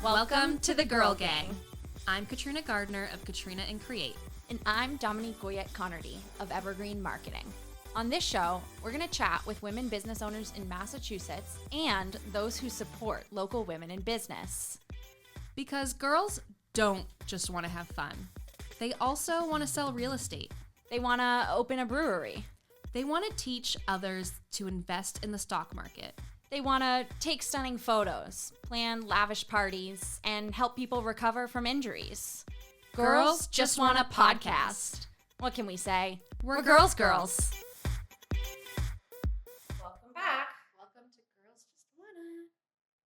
Welcome to the Girl Gang. I'm Katrina Gardner of Katrina and Create. And I'm Dominique Goyette-Connerty of Evergreen Marketing. On this show, we're going to chat with women business owners in Massachusetts and those who support local women in business. Because girls don't just want to have fun. They also want to sell real estate. They want to open a brewery. They want to teach others to invest in the stock market. They want to take stunning photos, plan lavish parties, and help people recover from injuries. Girls just want a podcast. What can we say? We're girls. Welcome back. Welcome to Girls Just Wanna.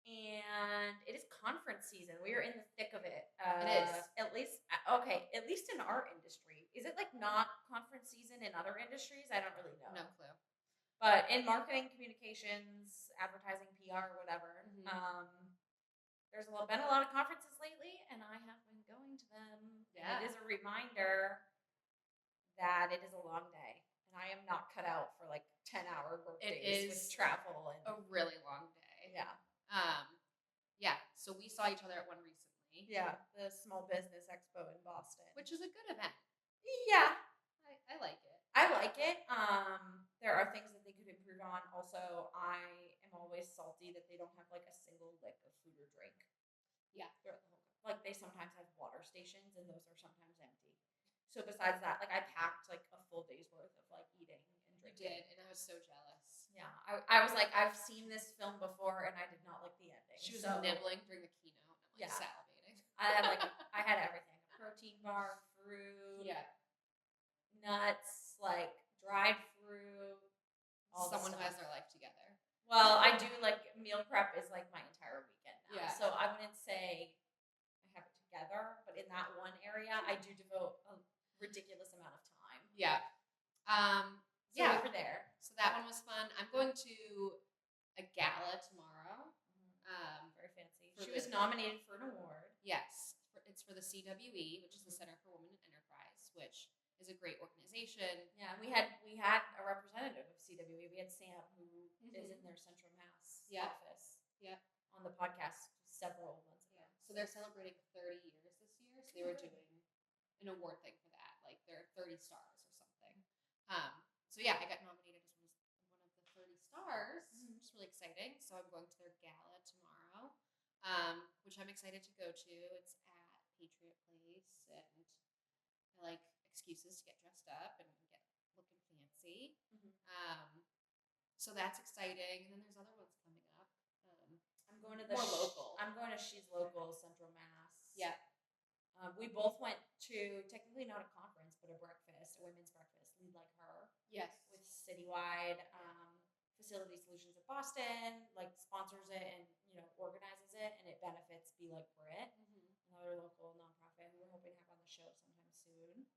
And it is conference season. We are in the thick of it. It is. At least in our industry. Is it like not conference season in other industries? I don't really know. No clue. But in marketing, communications, advertising, PR, whatever, there's been a lot of conferences lately, and I have been going to them. Yeah. And it is a reminder that it is a long day, and I am not cut out for like 10-hour work days with travel and a really long day. Yeah. So we saw each other at one recently. Yeah, the Small Business Expo in Boston, Which is a good event. Yeah, I like it. I like it. There are things that they could improve on. Also, I am always salty that they don't have like a single lick of food or drink. Yeah. Like they sometimes have water stations, and those are sometimes empty. So besides that, like I packed like a full day's worth of like eating and You drinking. did, and I was so jealous. Yeah, I was like, I've seen this film before, and I did not like the ending. She was nibbling during the keynote. And I'm like salivating. I had everything: a protein bar, fruit, nuts, like dried fruit. Someone who has their life together. Well, I do like meal prep is like my entire weekend now. Yeah. So I wouldn't say I have it together, but in that one area, I do devote a ridiculous amount of time. Yeah. So we were there. So that one was fun. I'm going to a gala tomorrow. Very fancy. She was nominated for an award. Yes. It's for the CWE, which is the Center for Women in Enterprise, which is a great organization. Yeah, we had a representative of CWE. We had Sam, who is in their Central Mass office. Yeah. On the podcast several months ago. So they're celebrating 30 years this year. So they were doing an award thing for that. Like they're 30 stars or something. I got nominated as one of the 30 stars, which is really exciting. So I'm going to their gala tomorrow, which I'm excited to go to. It's at Patriot Place, and I like excuses to get dressed up and get looking fancy. So that's exciting. And then there's other ones coming up. I'm going to more local. I'm going to She's Local Central Mass. Yeah. We both went to technically not a conference, but a breakfast, a women's breakfast. Lead Like Her. Yes. With Citywide Facility Solutions of Boston, like sponsors it and organizes it, and it benefits Be Like Brit, another local nonprofit who we're hoping to have on the show sometime soon.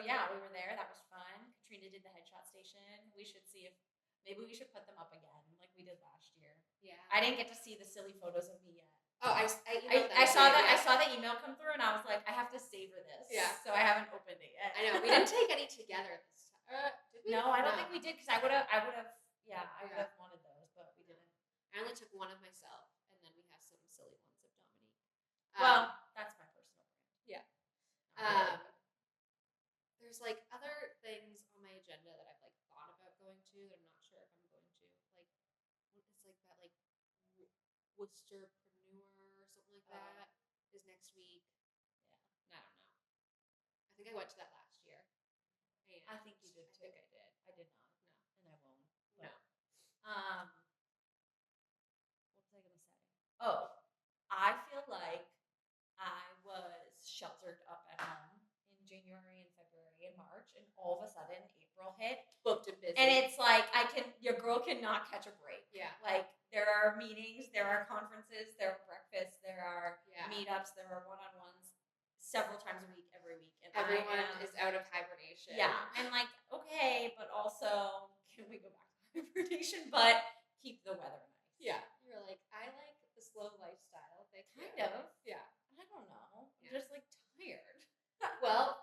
Yeah. We were there. That was fun. Katrina did the headshot station. We should see if maybe we should put them up again like we did last year. Yeah. I didn't get to see the silly photos of me yet. Oh, I saw that. I saw the email come through, and I was like, I have to savor this. Yeah. So I haven't opened it yet. I know we didn't take any together this time. Did we? No, I don't think we did because I would have. Yeah, I would have wanted those, but we didn't. I only took one of myself, and then we have some silly ones of Dominique. Well, that's my personal brand. Yeah. There's like other things on my agenda that I've like thought about going to that I'm not sure if I'm going to. Like, it's like that like Worcesterpreneur or something like that is next week. Yeah. I don't know. I think I went to that last year. And I think you did too. I think I did. I did not. No, and I won't. No. What was I gonna say? Oh, I feel like I was sheltered up at home in January and February and March, and all of a sudden April hit. Booked and busy. And it's like your girl cannot catch a break. Yeah. Like there are meetings, there are conferences, there are breakfasts, there are meetups, there are one-on-ones several times a week, every week. And everyone is out of hibernation. Yeah. And like, okay, but also can we go back to hibernation, but keep the weather nice. Yeah. You're like, I like the slow lifestyle. Kind of. Yeah. I don't know. I'm just like tired. Well,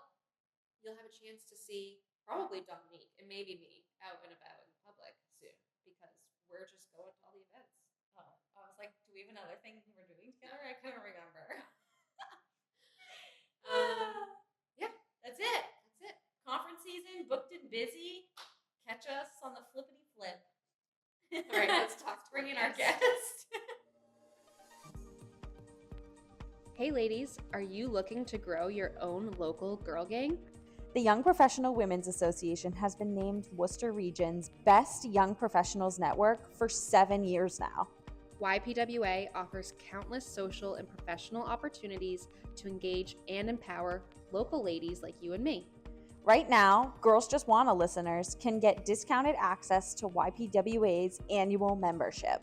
you'll have a chance to see probably Dominique and maybe me out and about in public soon because we're just going to all the events. Oh, I was like, do we have another thing we're doing together? I couldn't remember. Yeah, that's it. That's it. Conference season, booked and busy. Catch us on the flippity flip. All right, let's talk to Bring in our our guest. Hey ladies, are you looking to grow your own local girl gang? The Young Professional Women's Association has been named Worcester Region's Best Young Professionals Network for 7 years now. YPWA offers countless social and professional opportunities to engage and empower local ladies like you and me. Right now, Girls Just Wanna listeners can get discounted access to YPWA's annual membership.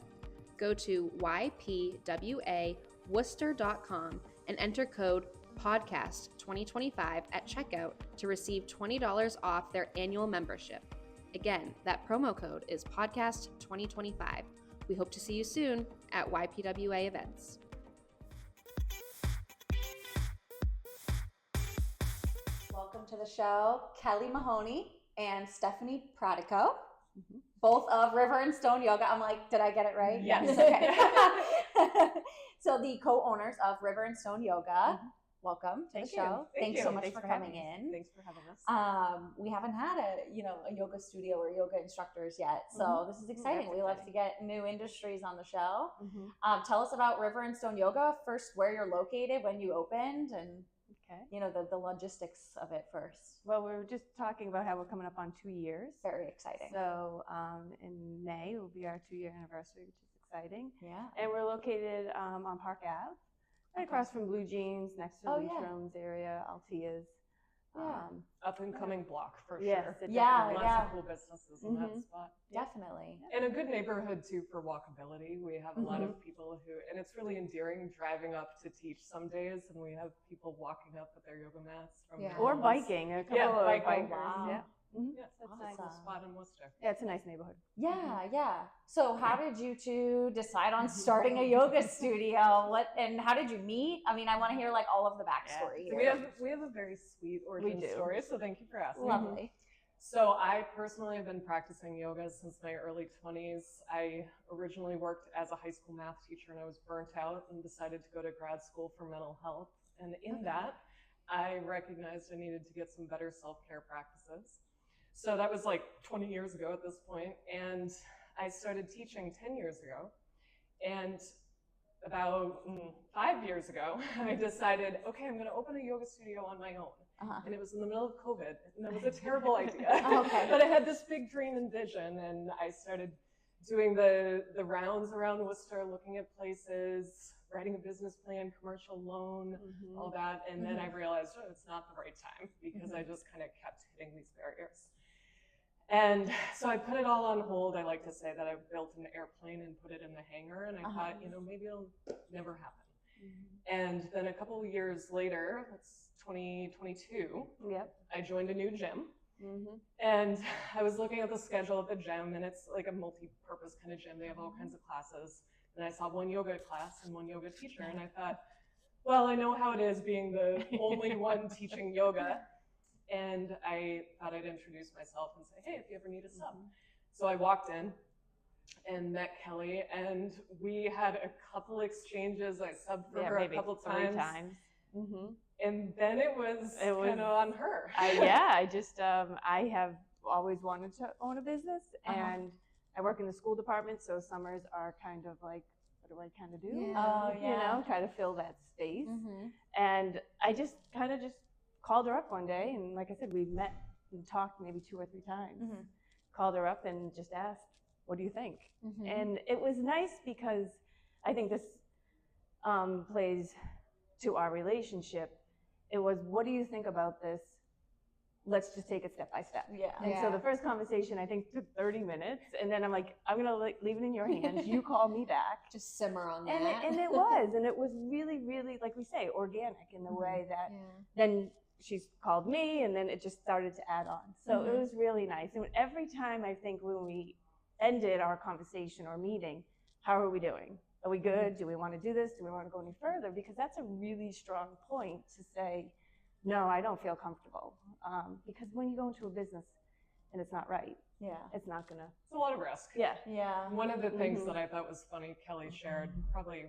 Go to ypwaworcester.com and enter code podcast2025 at checkout to receive $20 off their annual membership. Again, that promo code is podcast2025. We hope to see you soon at YPWA events. Welcome to the show, Kelly Mahoney and Stephanie Pratico, both of River and Stone Yoga. I'm like, did I get it right? Yes. Okay. So the co-owners of River and Stone Yoga, welcome to the show. Thanks so much for coming in. Thanks for having us. We haven't had a yoga studio or yoga instructors yet, so this is exciting. We love to get new industries on the show. Tell us about River and Stone Yoga. First, where you're located, when you opened, and the logistics of it first. Well, we were just talking about how we're coming up on 2 years. Very exciting. So in May will be our 2-year anniversary, which is exciting. Yeah. And we're located on Park Ave, right across from Blue Jeans, next to Leishrooms area, Altia's. Up and coming block for Yes, sure. it Lots definitely of cool businesses in that spot. Definitely. And a good neighborhood too for walkability. We have a lot of people and it's really endearing driving up to teach some days, and we have people walking up with their yoga mats from Or biking. A couple of biking. bikers. Wow. Yeah. Yeah, it's a cool spot in Worcester. Yeah, it's a nice neighborhood. Yeah. So how did you two decide on starting a yoga studio? And how did you meet? I mean, I want to hear like all of the backstory So here. we have a very sweet origin story, so thank you for asking. Lovely. So I personally have been practicing yoga since my early 20s. I originally worked as a high school math teacher, and I was burnt out and decided to go to grad school for mental health. And in that, I recognized I needed to get some better self-care practices. So that was like 20 years ago at this point, and I started teaching 10 years ago. And about 5 years ago, I decided, okay, I'm gonna open a yoga studio on my own. And it was in the middle of COVID, and that was a terrible idea. But I had this big dream and vision, and I started doing the rounds around Worcester, looking at places, writing a business plan, commercial loan, all that. And then I realized, it's not the right time, because I just kind of kept hitting these barriers. And so I put it all on hold. I like to say that I built an airplane and put it in the hangar, and I thought, maybe it'll never happen. And then a couple of years later, that's 2022, I joined a new gym. And I was looking at the schedule at the gym, and it's like a multi-purpose kind of gym. They have all kinds of classes. And I saw one yoga class and one yoga teacher, and I thought, well, I know how it is being the only one teaching yoga. And I thought I'd introduce myself and say, hey, if you ever need a sub. So I walked in and met Kelly, and we had a couple exchanges. I subbed for her a couple times. 3 times. And then it was kind of on her. I have always wanted to own a business, and I work in the school department, so summers are kind of like, what do I kind of do? Try to fill that space. And I just called her up one day, and like I said, we met and talked maybe 2 or 3 times. Called her up and just asked, what do you think? And it was nice because I think this plays to our relationship. It was, what do you think about this? Let's just take it step by step. And so the first conversation, I think, took 30 minutes. And then I'm like, I'm going to leave it in your hands. You call me back. Just simmer on that. And it was. And it was really, really, like we say, organic in the way that then she's called me, and then it just started to add on. So it was really nice. And every time I think when we ended our conversation or meeting, how are we doing? Are we good? Do we want to do this? Do we want to go any further? Because that's a really strong point to say, no, I don't feel comfortable. Because when you go into a business and it's not right, it's not gonna. It's a lot of risk. Yeah. One of the things that I thought was funny, Kelly shared probably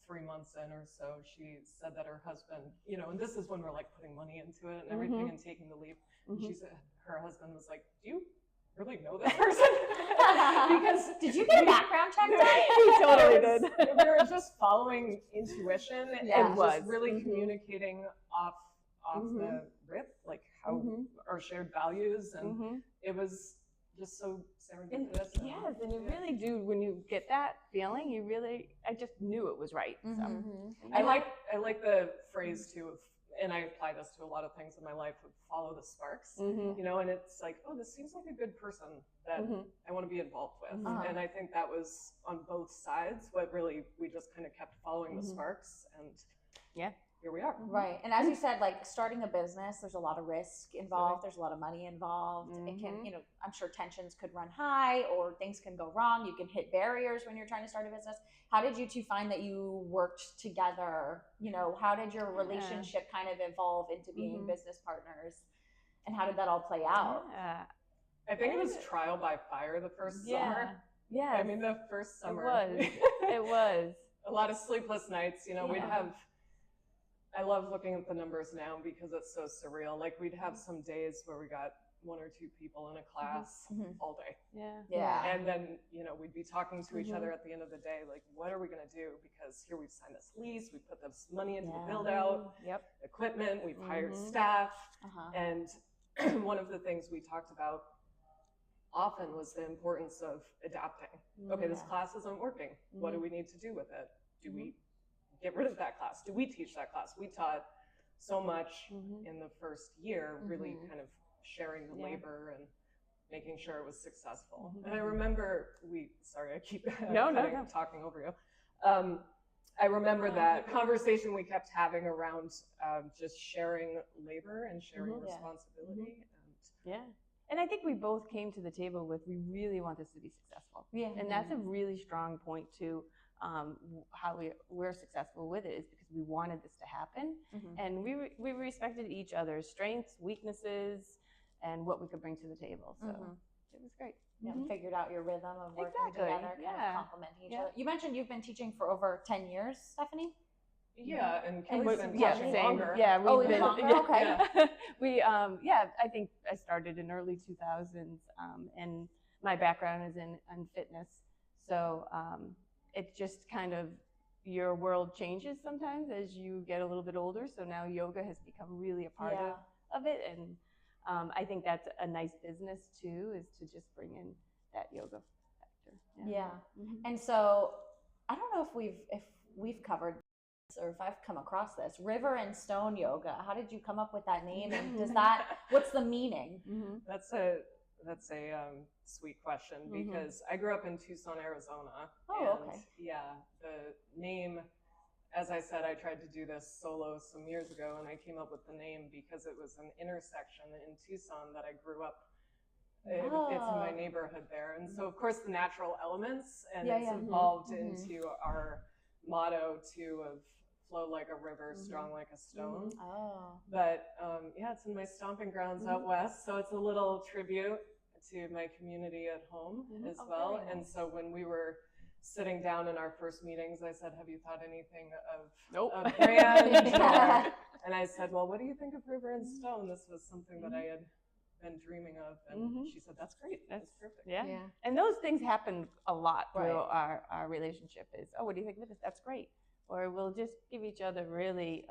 3 months in or so, she said that her husband, you know, and this is when we're like putting money into it and everything and taking the leap. She said her husband was like, "Do you really know this person?" Because did you get a background check done? He totally did. We were just following intuition and was. just really communicating off the rip, like how our shared values, and it was just so serendipitous. Yes, and you really do, when you get that feeling, I just knew it was right. So. I like the phrase too of, and I apply this to a lot of things in my life, of follow the sparks, you know, and it's like, oh, this seems like a good person that I want to be involved with. And I think that was on both sides what really, we just kind of kept following the sparks, and here we are. Right. And as you said, like starting a business, there's a lot of risk involved. There's a lot of money involved. It can, you know, I'm sure tensions could run high or things can go wrong. You can hit barriers when you're trying to start a business. How did you two find that you worked together? You know, how did your relationship kind of evolve into being business partners? And how did that all play out? I think it was trial by fire the first summer. Yeah. I mean, the first summer. It was. A lot of sleepless nights, you know, we'd have, I love looking at the numbers now because it's so surreal. Like we'd have some days where we got 1 or 2 people in a class all day. And then, you know, we'd be talking to each other at the end of the day, like, what are we going to do? Because here we've signed this lease, we put this money into the build out, equipment, we've hired staff. And one of the things we talked about often was the importance of adapting. Okay, this class isn't working. What do we need to do with it? Do we get rid of that class? Do we teach that class? We taught so much in the first year, really kind of sharing the labor and making sure it was successful. And I remember sorry, I keep talking over you. I remember that conversation we kept having around just sharing labor and sharing responsibility. And I think we both came to the table with, we really want this to be successful. And that's a really strong point too. How we're successful with it is because we wanted this to happen, and we respected each other's strengths, weaknesses, and what we could bring to the table. So it was great. Figured out your rhythm of working together, kind of complementing each other. You mentioned you've been teaching for over 10 years, Stephanie? Yeah, and Kelly's been teaching longer. Yeah, we've been longer. Okay. I think I started in early 2000s, and my background is in fitness, so it's just kind of, your world changes sometimes as you get a little bit older. So now yoga has become really a part of it, and I think that's a nice business too, is to just bring in that yoga factor. And so I don't know if we've covered this or if I've come across this, River and Stone Yoga. How did you come up with that name, and what's the meaning? That's a sweet question, because I grew up in Tucson, Arizona. Okay. Yeah, the name, as I said, I tried to do this solo some years ago, and I came up with the name because it was an intersection in Tucson that I grew up. It's in my neighborhood there, and so of course the natural elements, and it's evolved into our motto too of flow like a river, strong like a stone. But it's in my stomping grounds out west, so it's a little tribute to my community at home as well. And so when we were sitting down in our first meetings, I said, have you thought anything of a brand? And I said, well, what do you think of River and Stone? This was something that I had been dreaming of. And she said, that's great. That's perfect. Yeah. And those things happen a lot through our relationship is, oh, what do you think of this? That's great. Or we'll just give each other really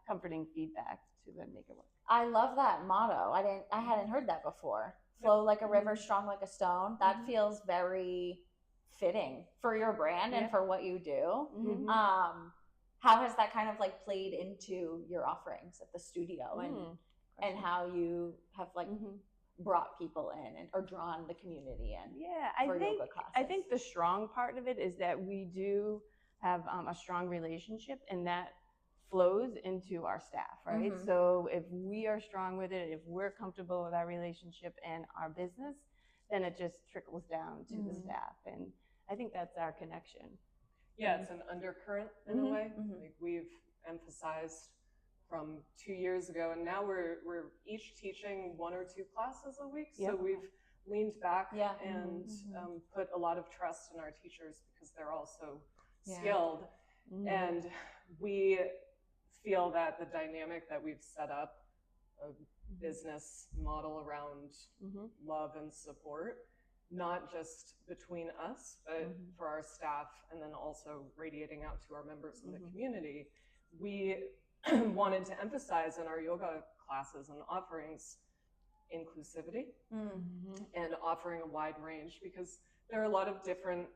comforting feedback to then make it work. I love that motto. I hadn't heard that before. Flow like a river, strong like a stone. That feels very fitting for your brand and for what you do. How has that kind of like played into your offerings at the studio and how you have like brought people in or drawn the community in? Yoga classes? I think the strong part of it is that we do have a strong relationship, and that flows into our staff, right? So if we are strong with it, if we're comfortable with our relationship and our business, then it just trickles down to the staff. And I think that's our connection. Yeah, it's an undercurrent in a way. Like we've emphasized from 2 years ago, and now we're each teaching 1 or 2 classes a week. So we've leaned back Yeah. and put a lot of trust in our teachers because they're all so Yeah. skilled. And we feel that the dynamic that we've set up, a business model around love and support, not just between us, but for our staff, and then also radiating out to our members in the community, we wanted to emphasize in our yoga classes and offerings inclusivity and offering a wide range, because there are a lot of different,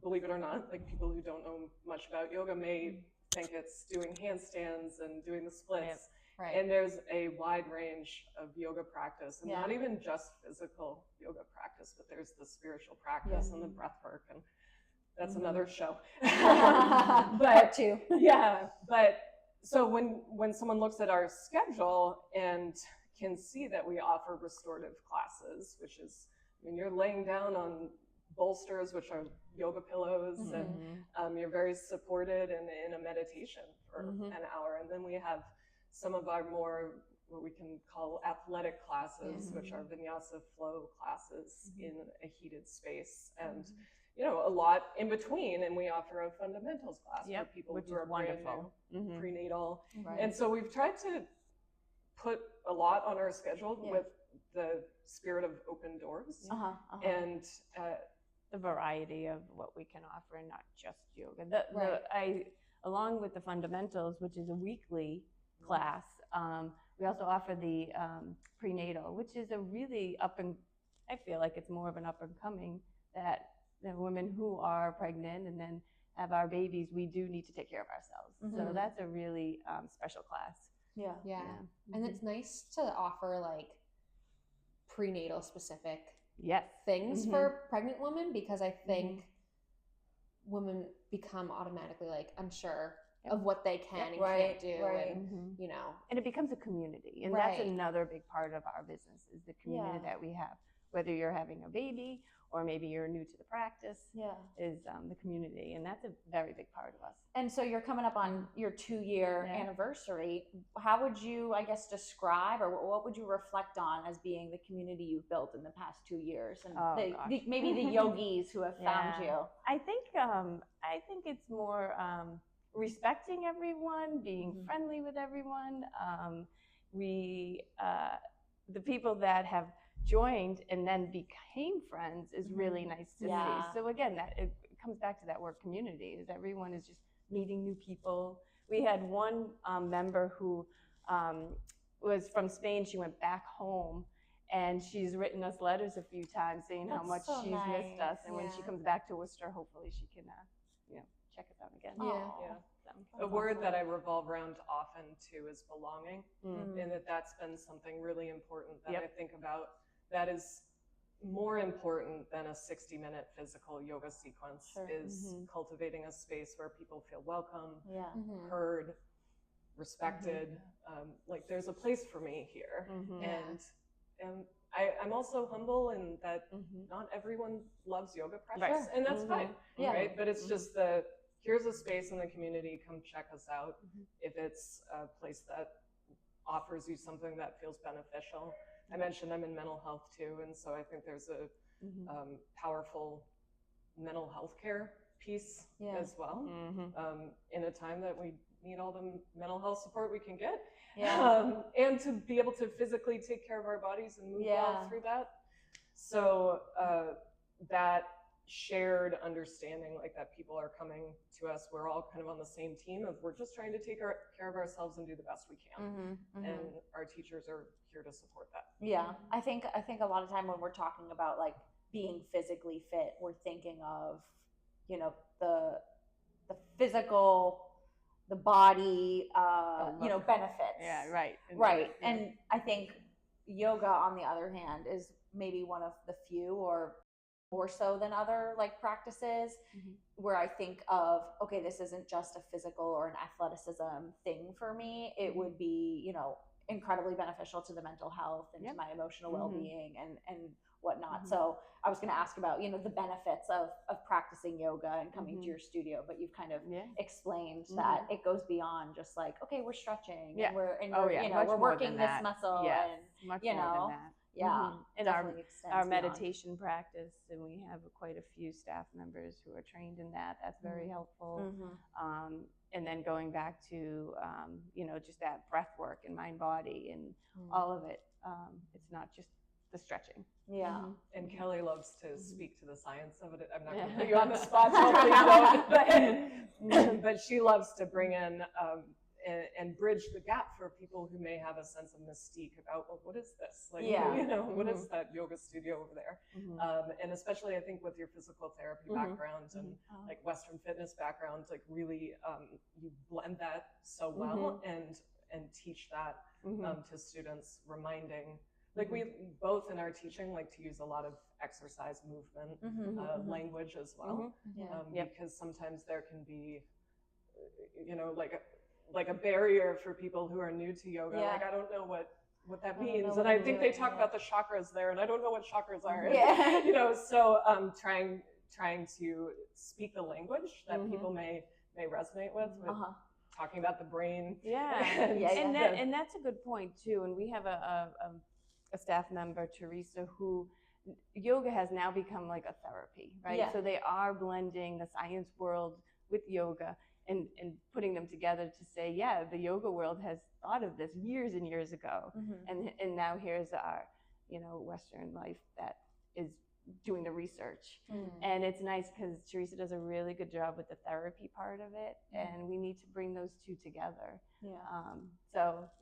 believe it or not, like people who don't know much about yoga may think it's doing handstands and doing the splits. Right. And there's a wide range of yoga practice, and not even just physical yoga practice, but there's the spiritual practice and the breath work, and that's another show. But too. Yeah, but so when someone looks at our schedule and can see that we offer restorative classes, which is, I mean, you're laying down on bolsters, which are yoga pillows, and you're very supported in a meditation for an hour. And then we have some of our more, what we can call athletic classes, which are vinyasa flow classes in a heated space. And you know, a lot in between, and we offer a fundamentals class for people which who are is wonderful. brand new, prenatal. Right. And so we've tried to put a lot on our schedule with the spirit of open doors and the variety of what we can offer, and not just yoga. Along with the fundamentals, which is a weekly class, we also offer the prenatal, which is a really I feel like it's more of an up and coming, that the women who are pregnant and then have our babies, we do need to take care of ourselves. So that's a really special class. Yeah. And it's nice to offer like prenatal specific things for pregnant women, because I think women become automatically like unsure of what they can and can't do, and you know, and it becomes a community, and that's another big part of our business, is the community that we have. Whether you're having a baby or maybe you're new to the practice, is the community, and that's a very big part of us. And so you're coming up on your 2-year anniversary. How would you, I guess, describe, or what would you reflect on as being the community you've built in the past 2 years, and maybe the yogis who have found you? I think it's more respecting everyone, being friendly with everyone. The people that have joined and then became friends is really nice to see. So again, that it comes back to that word community, is everyone is just meeting new people. We had one member who was from Spain. She went back home, and she's written us letters a few times saying how much she's missed us, and when she comes back to Worcester, hopefully she can check us out again. A word that I revolve around often too is belonging, and that's been something really important that I think about. That is more important than a 60-minute physical yoga sequence, is cultivating a space where people feel welcome, heard, respected, like there's a place for me here. And I'm also humble in that not everyone loves yoga practice, and that's fine, right? But it's just here's a space in the community, come check us out. If it's a place that offers you something that feels beneficial. I mentioned I'm in mental health too, and so I think there's a powerful mental health care piece as well, in a time that we need all the mental health support we can get, and to be able to physically take care of our bodies and move well through that. So that shared understanding, like that people are coming to us, we're all kind of on the same team of we're just trying to take care of ourselves and do the best we can, and our teachers are here to support that. I think a lot of time when we're talking about like being physically fit, we're thinking of, you know, the physical, the body, you know, benefits. Right. And I think yoga, on the other hand, is maybe one of the few, or more so than other like practices, where I think of, okay, this isn't just a physical or an athleticism thing for me. It would be, you know, incredibly beneficial to the mental health and to my emotional well-being and whatnot. So I was going to ask about, you know, the benefits of practicing yoga and coming to your studio, but you've kind of explained that it goes beyond just like, okay, we're stretching and we're you know, we're working this muscle, and much you more know, than that. Yeah. And our extends beyond. meditation practice, and we have quite a few staff members who are trained in that. That's very helpful. And then going back to just that breath work and mind body and all of it. It's not just the stretching. Yeah. And Kelly loves to speak to the science of it. I'm not going to put you on the spot, so please don't. But she loves to bring in and bridge the gap for people who may have a sense of mystique about, well, what is this? Like, what is that yoga studio over there? And especially, I think, with your physical therapy background and like Western fitness background, like really, you blend that so well and teach that to students, reminding. Like we both in our teaching like to use a lot of exercise movement language as well, because sometimes there can be, like a barrier for people who are new to yoga. Like I don't know what that means, and I think they talk about the chakras there, and I don't know what chakras are. So trying to speak the language that people may resonate with talking about the brain. And that's a good point too. And we have a staff member, Teresa, who yoga has now become like a therapy, right? So they are blending the science world with yoga and putting them together to say, the yoga world has thought of this years and years ago. And now here's our, Western life that is doing the research. And it's nice because Teresa does a really good job with the therapy part of it. And we need to bring those two together.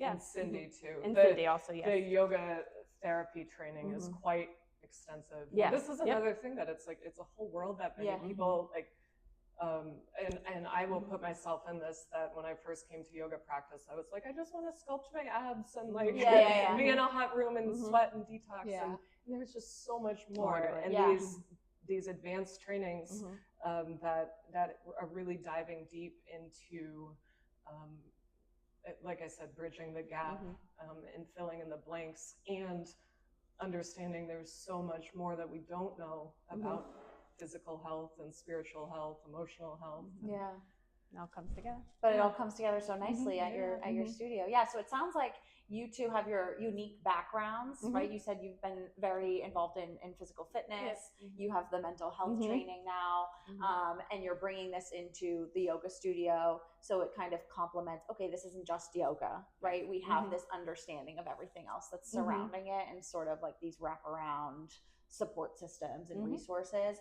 And Cindy too. And Cindy also, The yoga therapy training is quite extensive. This is another thing that it's like, it's a whole world that many people like, and I will put myself in this, that when I first came to yoga practice, I was like, I just want to sculpt my abs and like be in a hot room and sweat and detox. And there's just so much more. And these advanced trainings that are really diving deep into, like I said, bridging the gap and filling in the blanks and understanding there's so much more that we don't know about physical health and spiritual health, emotional health. It all comes together. But it all comes together so nicely at your studio. So it sounds like you two have your unique backgrounds, right? You said you've been very involved in physical fitness. You have the mental health training now, and you're bringing this into the yoga studio. So it kind of complements, okay, this isn't just yoga, right? We have this understanding of everything else that's surrounding it and sort of like these wraparound support systems and resources.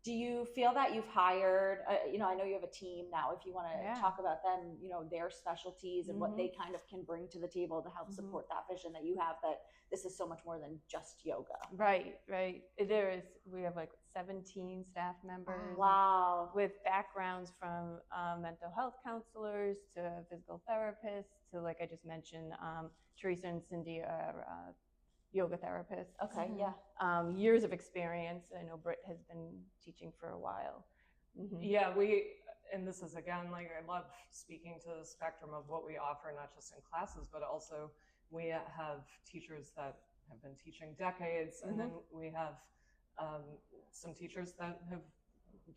Do you feel that you've hired, I know you have a team now, if you want to talk about them, their specialties and what they kind of can bring to the table to help support that vision that you have, that this is so much more than just yoga. Right. We have like 17 staff members. Wow. With backgrounds from mental health counselors to physical therapists to, like I just mentioned, Teresa and Cindy are yoga therapists. Okay, years of experience. I know Britt has been teaching for a while. And this is again, like I love speaking to the spectrum of what we offer, not just in classes, but also we have teachers that have been teaching decades, and then we have some teachers that have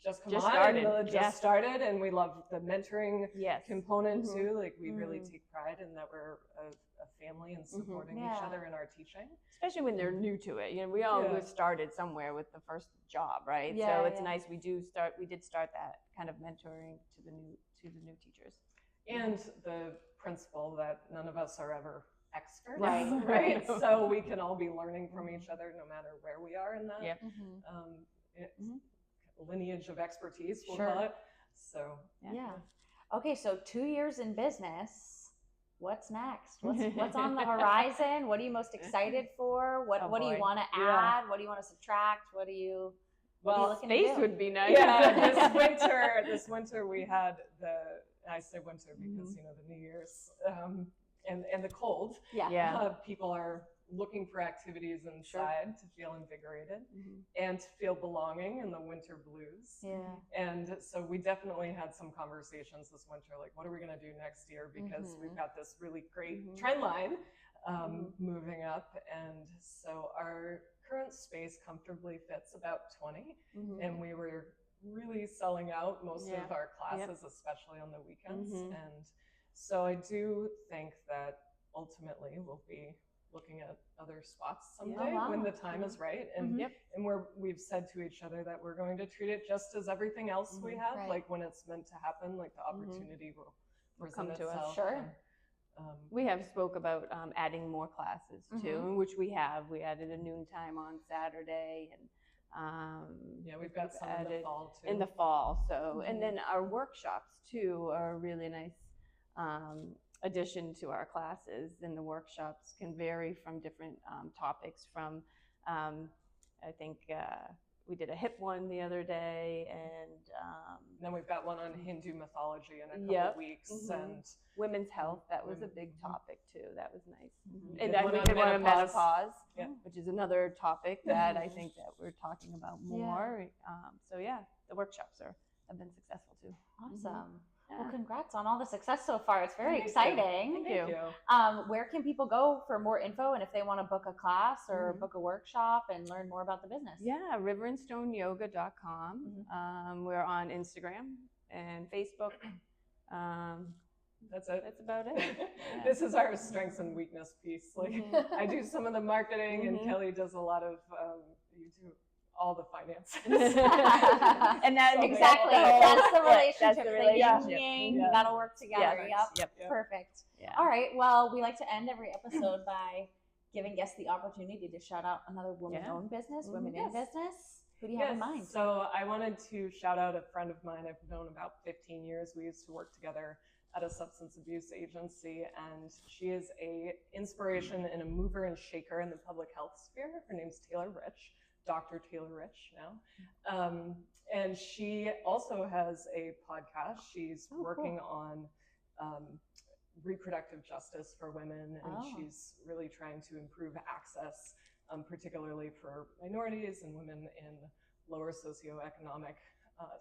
just started, and we love the mentoring component too. Like we really take pride in that we're a family and supporting each other in our teaching, especially when they're new to it. We all started somewhere with the first job, right? So it's nice we did start that kind of mentoring to the new teachers, and the principle that none of us are ever experts, right? So we can all be learning from each other no matter where we are in that lineage of expertise, we'll call it. So okay, so 2 years in business, what's next? What's on the horizon? What are you most excited for? What do you want to add? What do you want to subtract? What are you space would be nice. This winter we had I say winter because the New Year's and the cold. People are looking for activities inside to feel invigorated and to feel belonging in the winter blues. And so we definitely had some conversations this winter, like what are we going to do next year? Because we've got this really great trend line moving up. And so our current space comfortably fits about 20. And we were really selling out most of our classes, especially on the weekends. And so I do think that ultimately we'll looking at other spots someday wow. when the time is right. And and we've said to each other that we're going to treat it just as everything else we have. Right. Like when it's meant to happen, like the opportunity will come present to us. itself. Sure. And, We have spoke about adding more classes too, which we have. We added a noon time on Saturday, and yeah, we've got some in the fall too. In the fall, so and then our workshops too are a really nice addition to our classes. And the workshops can vary from different topics. From I think we did a hip one the other day, and then we've got one on Hindu mythology in a couple weeks, and women's health. That was a big topic too. That was nice. And And we did one on menopause, yeah. which is another topic that I think that we're talking about more. So yeah, the workshops have been successful too. Awesome. Yeah. Well, congrats on all the success so far. It's very exciting. Thank you. Where can people go for more info, and if they want to book a class or book a workshop and learn more about the business? Yeah, riverandstoneyoga.com. We're on Instagram and Facebook. That's it. That's about it. Yeah. This is our strengths and weakness piece. Like I do some of the marketing, and Kelly does a lot of. You do all the finances. And that Exactly. That's the relationship. That's the relationship. The yin yang, that'll work together. Yep. Perfect. Yeah. All right. Well, we like to end every episode by giving guests the opportunity to shout out another woman-owned business, women in business. Who do you have in mind? So I wanted to shout out a friend of mine I've known about 15 years. We used to work together at a substance abuse agency, and she is a inspiration and a mover and shaker in the public health sphere. Her name's Taylor Rich. Dr. Taylor Rich now. And she also has a podcast. She's working on reproductive justice for women, and she's really trying to improve access, particularly for minorities and women in lower socioeconomic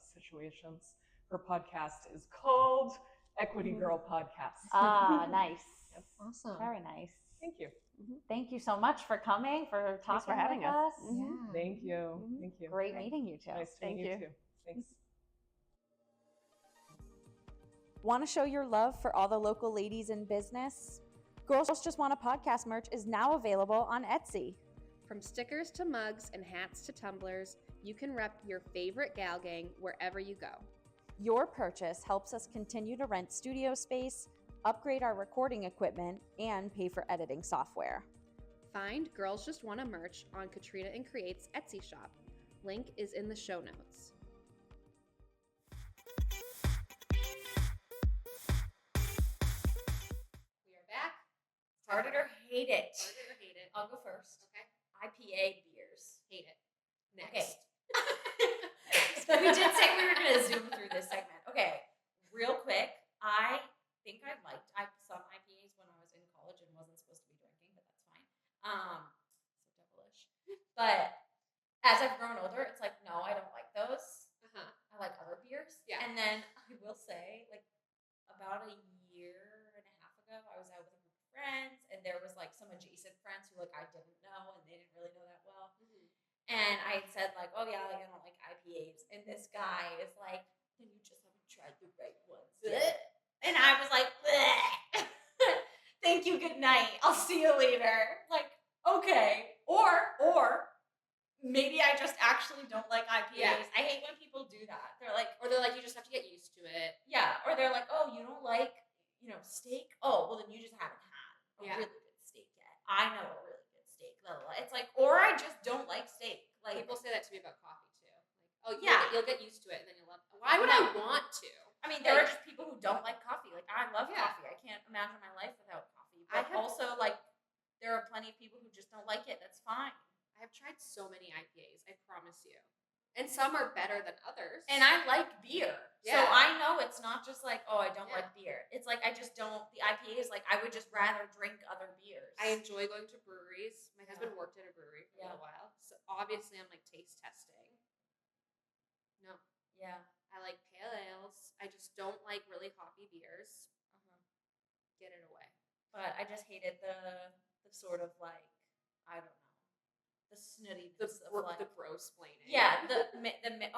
situations. Her podcast is called Equity Girl Podcast. Nice. Yep. Awesome. Very nice. Thank you. Thank you so much for coming, for talking for having with us. Yeah. Thank you. Thank you. Great meeting you two. Nice to meet you too. Thanks. Want to show your love for all the local ladies in business? Girls Just Want a Podcast merch is now available on Etsy. From stickers to mugs and hats to tumblers, you can rep your favorite gal gang wherever you go. Your purchase helps us continue to rent studio space, upgrade our recording equipment, and pay for editing software. Find Girls Just Want a merch on Katrina and Create's Etsy shop. Link is in the show notes. We are back. Started or hate it? Started or hate it? I'll go first. Okay. IPA beers. Hate it. Next. Okay. We did say we were going to zoom through this segment. Okay, real quick. I think I liked some IPAs when I was in college and wasn't supposed to be drinking, but that's fine. So devilish. But as I've grown older, it's like, no, I don't like those. I like other beers. Yeah. And then I will say, like, about a year and a half ago, I was out with a group of friends, and there was like some adjacent friends who like I didn't know, and they didn't really know that well. And I had said like, oh yeah, like I don't like IPAs, and this guy is like, then you just haven't tried the right ones. And I was like, thank you, good night. I'll see you later. Like, okay. Or maybe I just actually don't like IPAs. Yeah. I hate when people do that. They're like, Or they're like, you just have to get used to it. yeah. Or they're like, oh, you don't like, steak? Oh, well then you just haven't had a Yeah. really good steak yet. I know a really good steak. Blah, blah, blah. It's like, or I just don't like steak. Like, People say that to me about coffee too. Like, oh, Yeah. you'll get used to it, and then you'll love it. Why would I want to? I mean, there are just people who don't like coffee. Like, I love Yeah. coffee. I can't imagine my life without coffee. I But have- also, like, there are plenty of people who just don't like it. That's fine. I have tried so many IPAs, I promise you. And some are better than others. And I like beer. So Yeah. I know it's not just like, oh, I don't Yeah. like beer. It's like, I just don't, the IPA is like, I would just rather drink other beers. I enjoy going to breweries. My husband worked at a brewery for a little while. So obviously I'm like taste testing. No. Yeah. I like pale ales. I just don't like really hoppy beers. Get it away. But I just hated the sort of like, I don't know, the snootiness of like, The bro-splaining. yeah,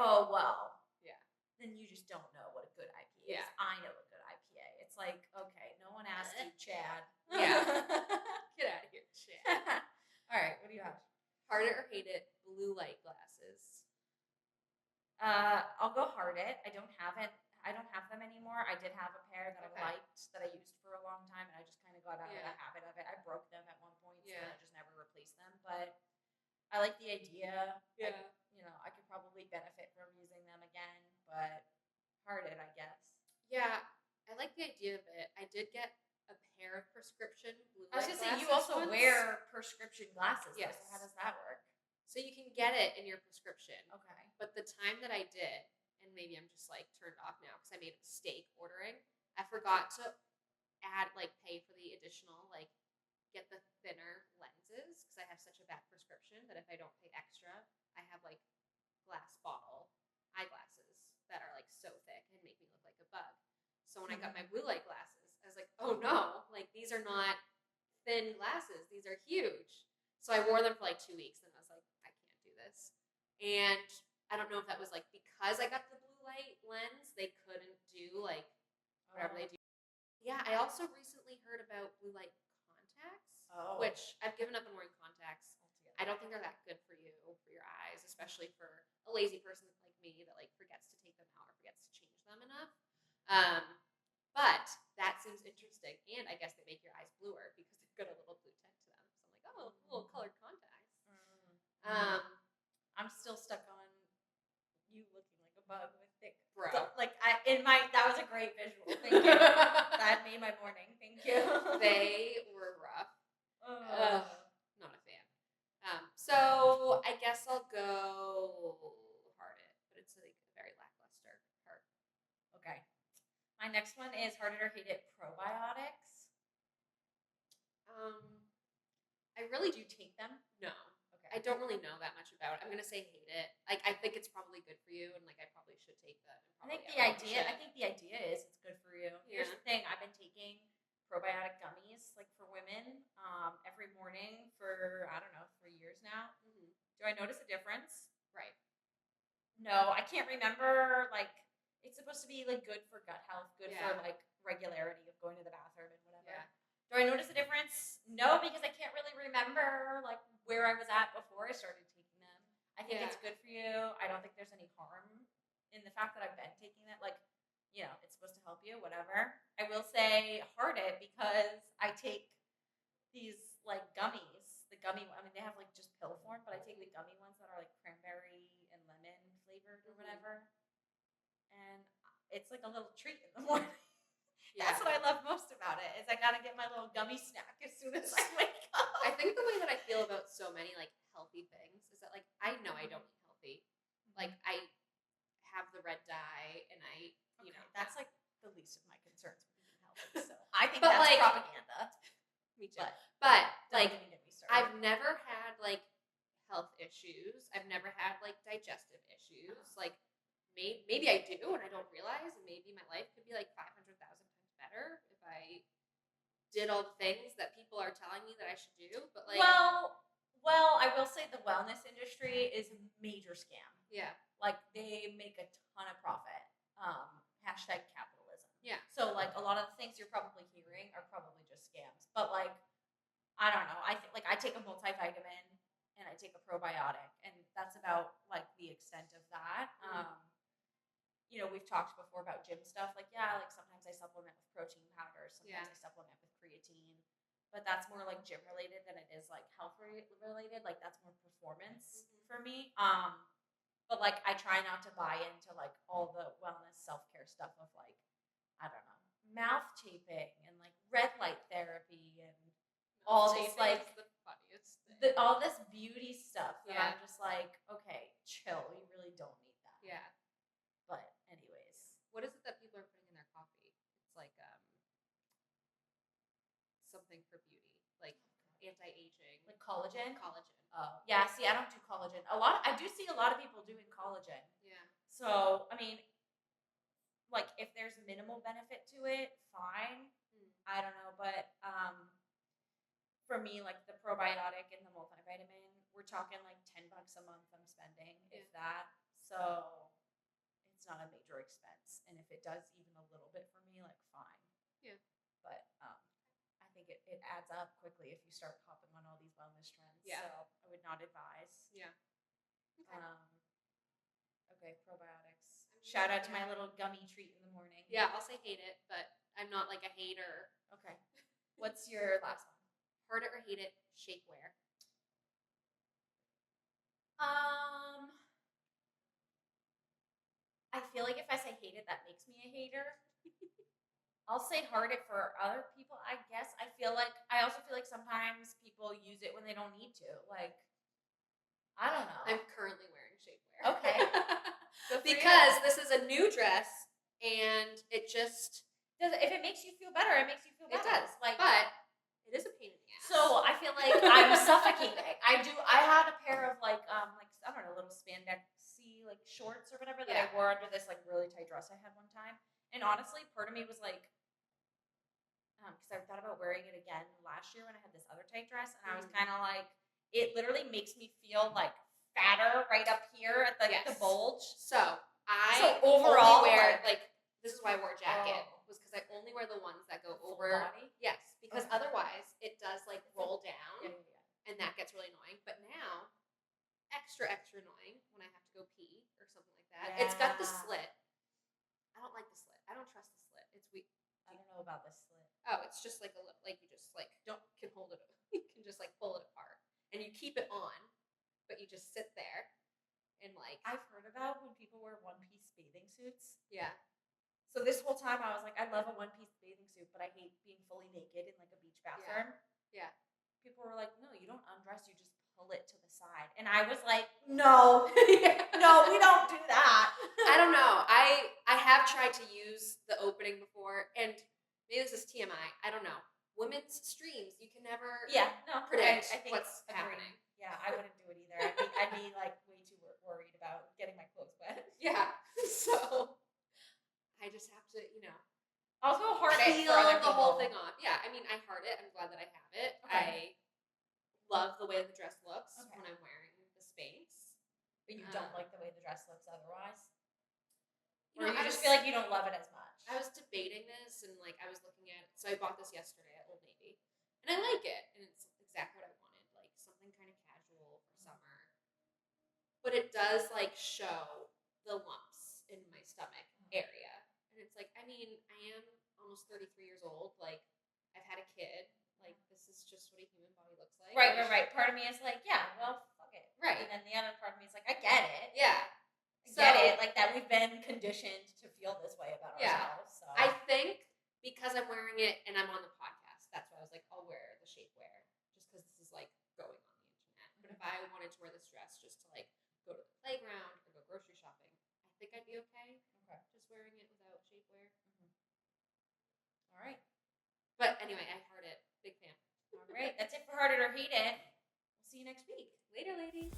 oh, well. Yeah. Then you just don't know what a good IPA is. Yeah. I know a good IPA. It's like, okay, no one asked you, Chad. Yeah. Get out of here, Chad. do you have? Heart it or hate it, blue light glasses. I'll go heart it. I don't have them anymore. I did have a pair that I liked that I used for a long time, and I just kind of got out of the habit of it. I broke them at one point, so I just never replaced them. But I like the idea. Yeah. I could probably benefit from using them again, but heart it, I guess. Yeah, I like the idea of it. I did get a pair of prescription blue I was light gonna say, you glasses also once. wear prescription glasses. Yes. So how does that work? So you can get it in your prescription. Okay. But the time that I did, and maybe I'm just like turned off now because I made a mistake ordering, I forgot to pay for the additional, get the thinner lenses because I have such a bad prescription that if I don't pay extra, I have glass bottle eyeglasses that are so thick and make me look like a bug. So when I got my blue light glasses, I was like, oh no, these are not thin glasses. These are huge. So I wore them for 2 weeks and I was like, I can't do this. And I don't know if that was because I got the blue light lens, they couldn't do whatever they do. Yeah, I also recently heard about blue light contacts, which I've given up on wearing contacts. I don't think they're that good for you, for your eyes, especially for a lazy person like me that forgets to take them out or forgets to change them enough. But that seems interesting, and I guess they make your eyes bluer because they've got a little blue tint to them. So I'm like, oh, little colored contacts. I'm still stuck on you looking like a bug with thick. Bro. That was a great visual. Thank you. That made my morning. Thank you. They were rough. Not a fan. So I guess I'll go heart it, but it's a very lackluster heart. Okay. My next one is heart it or hate it, probiotics. I really Do you take them? no. Okay. I don't really know that much about it. I'm gonna say hate it. I think it's probably good for you, and I probably should take them. I think the idea is it's good for you. Here's the thing: I've been taking probiotic gummies for women every morning for 3 years now. Mm-hmm. Do I notice a difference? Right. No, I can't remember. It's supposed to be good for gut health, good for regularity of going to the bathroom and whatever. Yeah. Do I notice a difference? No, because I can't really remember where I was at before I started taking them. I think it's good for you. I don't think there's any harm in the fact that I've been taking it. It's supposed to help you, whatever. I will say heart it because I take these gummies. The gummy, they have just pill form, but I take the gummy ones that are cranberry and lemon flavored or whatever. And it's a little treat in the morning. Yeah. That's what I love most about it is I gotta get my little gummy snack as soon as I wake up. I think the way that I feel about so many healthy things is that I know I don't eat healthy. I have the red dye and I that's the least of my concerns with eating healthy. So I think But, that's propaganda. me too. But But don't even get me started. I've never had health issues. I've never had digestive issues. Maybe I do and I don't realize, and maybe my life could be 500,000 times better if I did all the things that people are telling me that I should do. But well, I will say the wellness industry is a major scam. yeah, They make a ton of profit. #capitalism. Yeah. So a lot of the things you're probably hearing are probably just scams. But I don't know. I think I take a multivitamin and I take a probiotic, and that's about the extent of that. We've talked before about gym stuff. Sometimes I supplement with protein powder. Sometimes I supplement with creatine. But that's more gym related than it is health related. That's more performance for me. But I try not to buy into all the wellness self-care stuff of I don't know, mouth taping and red light therapy and all this the funniest thing. all this beauty stuff that I'm just okay, chill. You really don't need that. Yeah. But anyways, What is it that people are putting in their coffee? It's something for beauty, anti-aging, collagen. collagen. Oh yeah. See, I don't do collagen. I do see a lot of people doing collagen. Yeah. So I mean, if there's minimal benefit to it, fine. I don't know, but for me, the probiotic and the multivitamin, we're talking $10 a month I'm spending, if that. So it's not a major expense, and if it does even a little bit for me, fine. Yeah. But I think it adds up quickly if you start popping on all these wellness trends. Yeah. So I would not advise. Yeah. Okay. Okay, probiotics. Shout out to my little gummy treat in the morning. Yeah, I'll say hate it, but I'm not like a hater. Okay. What's your last one? Heart it or hate it, shapewear. I feel like if I say hate it, that makes me a hater. I'll say heart it for other people, I guess. I also feel like sometimes people use it when they don't need to. Like, I don't know. I'm currently wearing shapewear. Okay. Because this is a new dress, and it just if it makes you feel better, it makes you feel better. It does. Like, but it is a pain in the ass. so I feel like I'm suffocating. I had a pair of like I don't know, little spandexy like shorts or whatever that I wore under this like really tight dress I had one time. And honestly, part of me was like, because I thought about wearing it again last year when I had this other tight dress, and I was kind of like, it literally makes me feel like fatter right up here at the bulge. So overall only wear like this is why I wore a jacket was because I only wear the ones that go over. Body? Yes, because otherwise it does like roll down, and that gets really annoying. But now, extra annoying when I have to go pee or something like that. Yeah. It's got the slit. I don't like the slit. I don't trust the slit. It's weak. I don't know about this slit. Oh, it's just like like you just like can hold it. You can just like pull it apart, and you keep it on, but you just sit there, and like I've heard about when people wear one-piece bathing suits. Yeah. So this whole time I was like, I love a one-piece bathing suit, but I hate being fully naked in like a beach bathroom. Yeah. People were like, no, you don't undress, you just pull it to the side. And I was like, no, no, we don't do that. I don't know. I have tried to use the opening before, and maybe this is TMI. I don't know. Women's streams, you can never predict I think what's happening. Yeah, I wouldn't do it either. I'd be like way too worried about getting my clothes wet. Yeah. So I just have to, I'll go heart it peel for other the whole people. thing off. Yeah, I mean, I heart it. I'm glad that I have it. Okay. I love the way the dress looks when I'm wearing the Spanx. But you don't like the way the dress looks otherwise? Or you just feel like you don't love it as much? I was debating this, and like I was looking at it. So I bought this yesterday at Old Navy, and I like it, and it's exactly what I wanted, like something kind of casual for summer. But it does like show the lumps in my stomach area, and it's like, I mean, I am almost 33 years old. Like, I've had a kid. Like, this is just what a human body looks like. Right. Part of me is like, yeah, well, fuck it. Right. And then the other part of me is like, I get it. Yeah. Get it, like that we've been conditioned to feel this way about ourselves. So I think because I'm wearing it and I'm on the podcast, that's why I was like, I'll wear the shapewear just because this is like going on the internet. But if I wanted to wear this dress just to like go to the playground or go grocery shopping, I think I'd be okay. Just wearing it without shapewear. All right. But anyway, I heard it. Big fan. All right. That's it for Heart It or Hate It. We'll see you next week. Later, ladies.